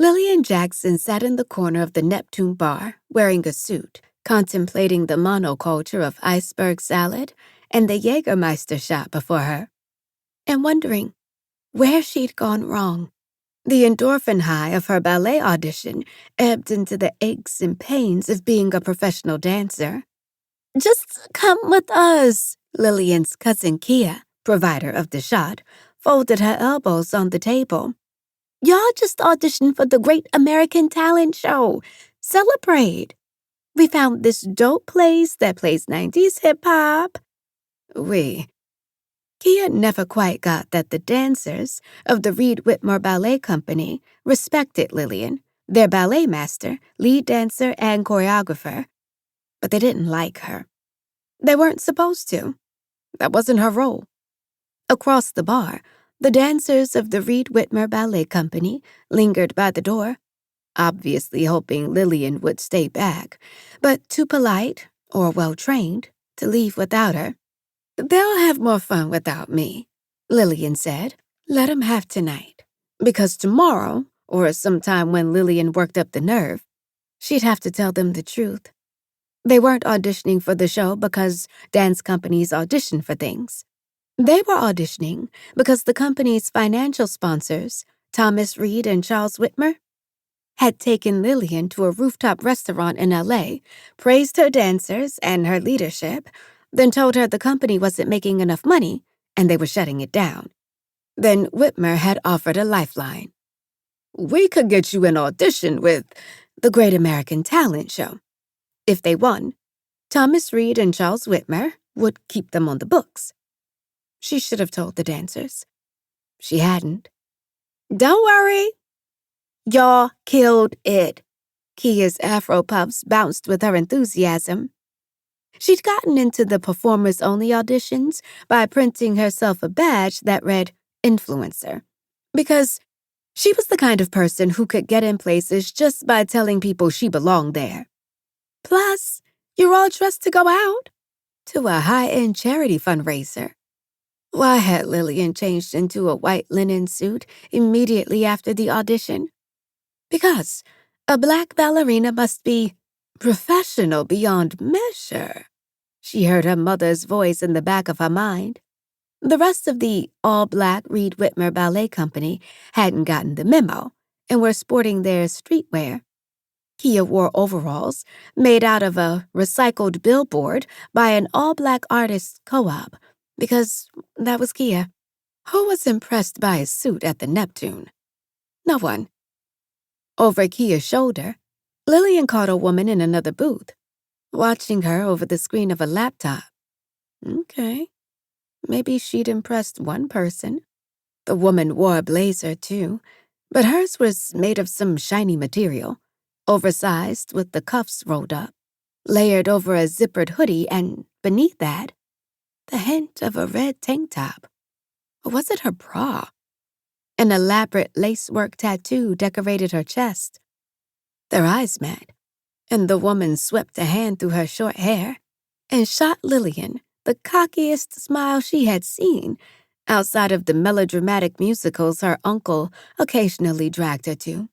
Lillian Jackson sat in the corner of the Neptune bar, wearing a suit, contemplating the monoculture of iceberg salad and the Jägermeister shot before her, and wondering where she'd gone wrong. The endorphin high of her ballet audition ebbed into the aches and pains of being a professional dancer. "Just come with us," Lillian's cousin Kia, provider of the shot, folded her elbows on the table. "Y'all just auditioned for the Great American Talent Show. Celebrate. We found this dope place that plays 90s hip-hop." Kia never quite got that the dancers of the Reed Whitmore Ballet Company respected Lillian, their ballet master, lead dancer, and choreographer, but they didn't like her. They weren't supposed to. That wasn't her role. Across the bar, the dancers of the Reed Whitmore Ballet Company lingered by the door, obviously hoping Lillian would stay back, but too polite or well-trained to leave without her. "They'll have more fun without me," Lillian said. "Let 'em have tonight, because tomorrow, or sometime when Lillian worked up the nerve, she'd have to tell them the truth. They weren't auditioning for the show because dance companies audition for things. They were auditioning because the company's financial sponsors, Thomas Reed and Charles Whitmer, had taken Lillian to a rooftop restaurant in LA, praised her dancers and her leadership, then told her the company wasn't making enough money and they were shutting it down. Then Whitmer had offered a lifeline. "We could get you an audition with the Great American Talent Show." If they won, Thomas Reed and Charles Whitmer would keep them on the books. She should have told the dancers. She hadn't. "Don't worry. Y'all killed it." Kia's afro puffs bounced with her enthusiasm. She'd gotten into the performers-only auditions by printing herself a badge that read influencer, because she was the kind of person who could get in places just by telling people she belonged there. Plus, you're all dressed to go out to a high-end charity fundraiser. Why had Lillian changed into a white linen suit immediately after the audition? Because a black ballerina must be professional beyond measure. She heard her mother's voice in the back of her mind. The rest of the all-black Reed Whitmer Ballet Company hadn't gotten the memo and were sporting their streetwear. Kia wore overalls made out of a recycled billboard by an all-black artist co-op, because that was Kia. Who was impressed by his suit at the Neptune? No one. Over Kia's shoulder, Lillian caught a woman in another booth, watching her over the screen of a laptop. Okay, maybe she'd impressed one person. The woman wore a blazer, too, but hers was made of some shiny material, oversized with the cuffs rolled up, layered over a zippered hoodie, and beneath that, the hint of a red tank top. Or was it her bra? An elaborate lacework tattoo decorated her chest. Their eyes met, and the woman swept a hand through her short hair and shot Lillian the cockiest smile she had seen outside of the melodramatic musicals her uncle occasionally dragged her to.